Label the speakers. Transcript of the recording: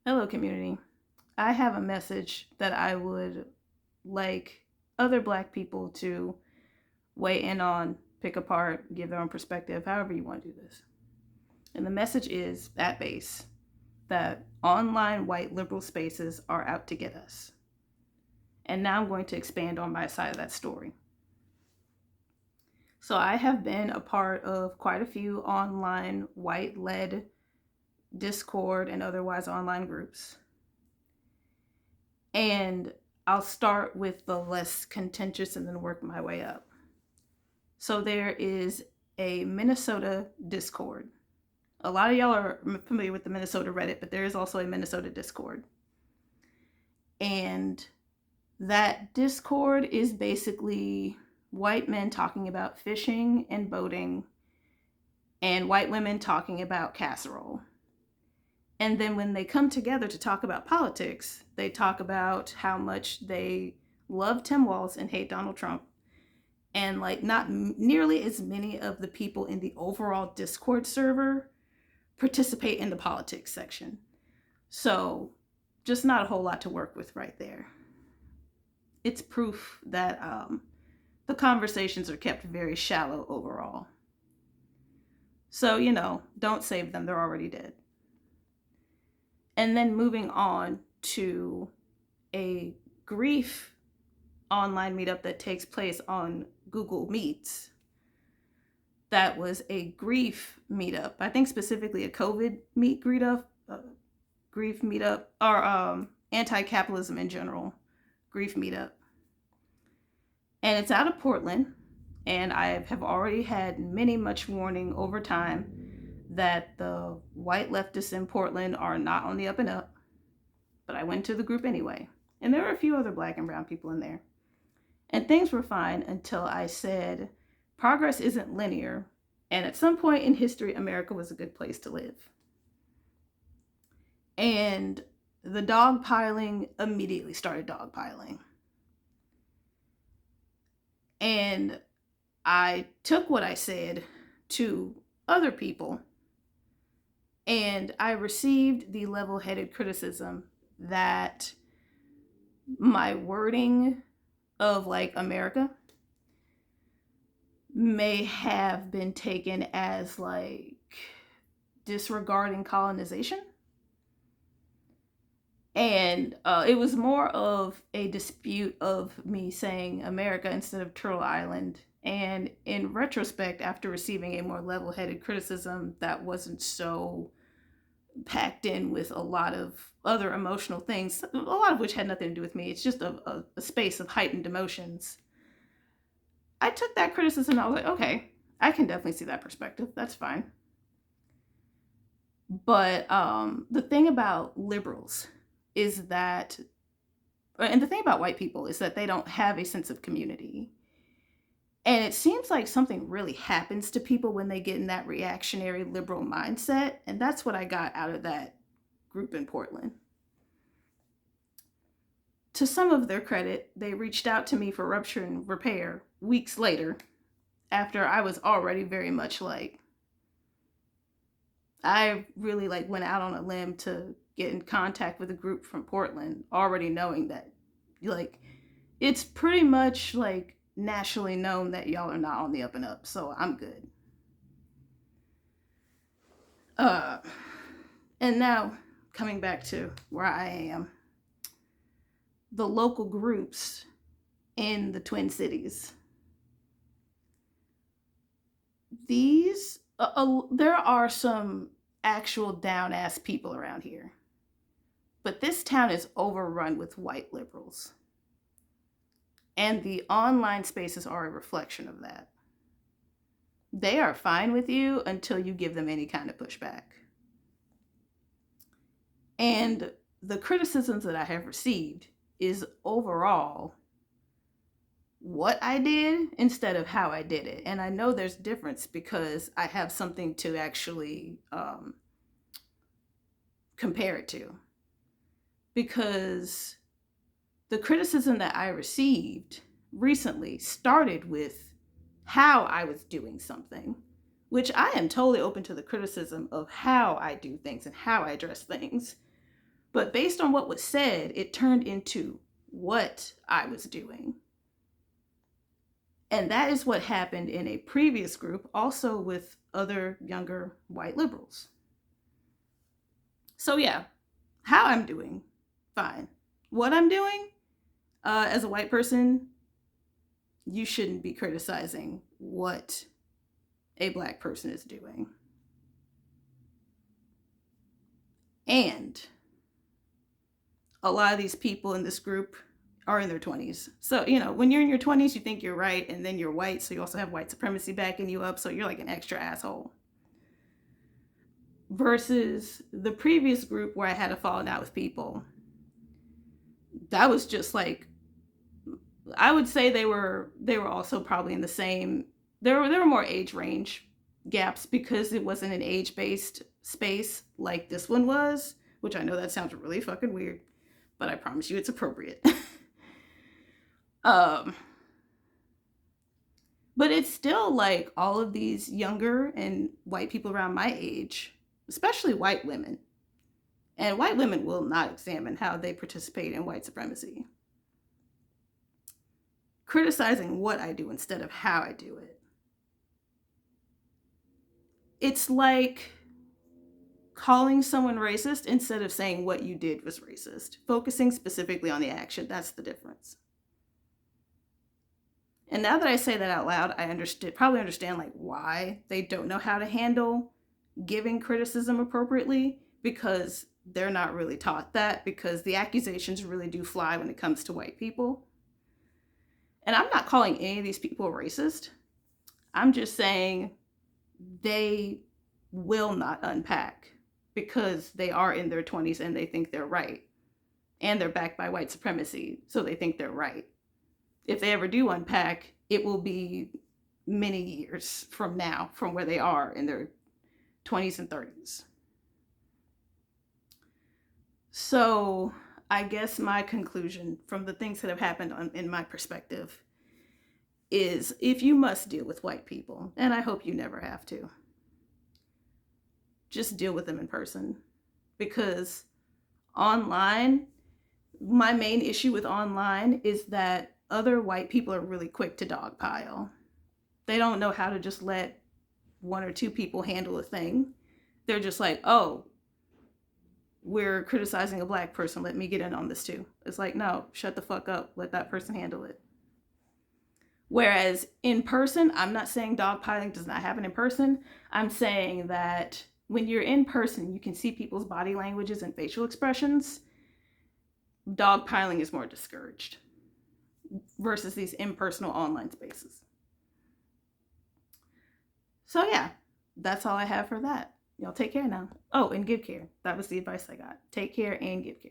Speaker 1: Hello, community. I have a message that I would like other Black people to weigh in on, pick apart, give their own perspective, however you want to do this. And the message is at base that online white liberal spaces are out to get us. And now I'm going to expand on my side of that story. So I have been a part of quite a few online white led Discord and otherwise online groups. And I'll start with the less contentious and then work my way up. So there is a Minnesota Discord. A lot of y'all are familiar with the Minnesota Reddit, but there is also a Minnesota Discord. And that Discord is basically white men talking about fishing and boating, and white women talking about casserole. And then when they come together to talk about politics, they talk about how much they love Tim Walz and hate Donald Trump. And like not nearly as many of the people in the overall Discord server participate in the politics section. So just not a whole lot to work with right there. It's proof that the conversations are kept very shallow overall. So, don't save them, they're already dead. And then moving on to a grief online meetup that takes place on Google Meets. That was a grief meetup. I think specifically a COVID grief meetup, or anti-capitalism in general grief meetup. And it's out of Portland, and I have already had many much warning over time that the white leftists in Portland are not on the up and up. But I went to the group anyway. And there were a few other black and brown people in there. And things were fine until I said, progress isn't linear. And at some point in history, America was a good place to live. And the dogpiling immediately started dogpiling. And I took what I said to other people, and I received the level-headed criticism that my wording of like America may have been taken as like disregarding colonization. And it was more of a dispute of me saying America instead of Turtle Island. And in retrospect, after receiving a more level headed criticism that wasn't so packed in with a lot of other emotional things, a lot of which had nothing to do with me, it's just a space of heightened emotions. I took that criticism and I was like, okay, I can definitely see that perspective. That's fine. But the thing about liberals is that, and the thing about white people is that they don't have a sense of community. And it seems like something really happens to people when they get in that reactionary liberal mindset. And that's what I got out of that group in Portland. To some of their credit, they reached out to me for rupture and repair weeks later, after I was already very much like, I really like went out on a limb to get in contact with a group from Portland, already knowing that like it's pretty much like nationally known that y'all are not on the up and up, so I'm good. Uh and now coming back to where I am, the local groups in the Twin Cities. These there are some actual down ass people around here. But this town is overrun with white liberals. And the online spaces are a reflection of that. They are fine with you until you give them any kind of pushback. And the criticisms that I have received is overall what I did instead of how I did it. And I know there's difference because I have something to actually compare it to. Because the criticism that I received recently started with how I was doing something, which I am totally open to the criticism of how I do things and how I address things. But based on what was said, it turned into what I was doing. And that is what happened in a previous group, also with other younger white liberals. So, yeah, how I'm doing, fine. What I'm doing, as a white person, you shouldn't be criticizing what a black person is doing. And a lot of these people in this group are in their 20s. So, when you're in your 20s, you think you're right, and then you're white, so you also have white supremacy backing you up, so you're like an extra asshole. Versus the previous group where I had a falling out with people. That was just like, I would say they were also probably in the same, there were more age range gaps because it wasn't an age-based space like this one was, which I know that sounds really fucking weird, but I promise you it's appropriate. But it's still like all of these younger and white people around my age, especially white women. And white women will not examine how they participate in white supremacy. Criticizing what I do instead of how I do it. It's like calling someone racist instead of saying what you did was racist. Focusing specifically on the action, that's the difference. And now that I say that out loud, I probably understand like why they don't know how to handle giving criticism appropriately, because they're not really taught that, because the accusations really do fly when it comes to white people. And I'm not calling any of these people racist. I'm just saying they will not unpack because they are in their 20s and they think they're right. And they're backed by white supremacy, so they think they're right. If they ever do unpack, it will be many years from now, from where they are in their 20s and 30s. So I guess my conclusion from the things that have happened in my perspective is, if you must deal with white people, and I hope you never have to, just deal with them in person. Because online, my main issue with online is that other white people are really quick to dogpile. They don't know how to just let one or two people handle a thing. They're just like, oh, we're criticizing a black person, let me get in on this too. It's like, no, shut the fuck up, let that person handle it. Whereas in person, I'm not saying dogpiling does not happen in person. I'm saying that when you're in person, you can see people's body languages and facial expressions. Dogpiling is more discouraged versus these impersonal online spaces. So yeah, that's all I have for that. Y'all take care now. Oh, and give care. That was the advice I got. Take care and give care.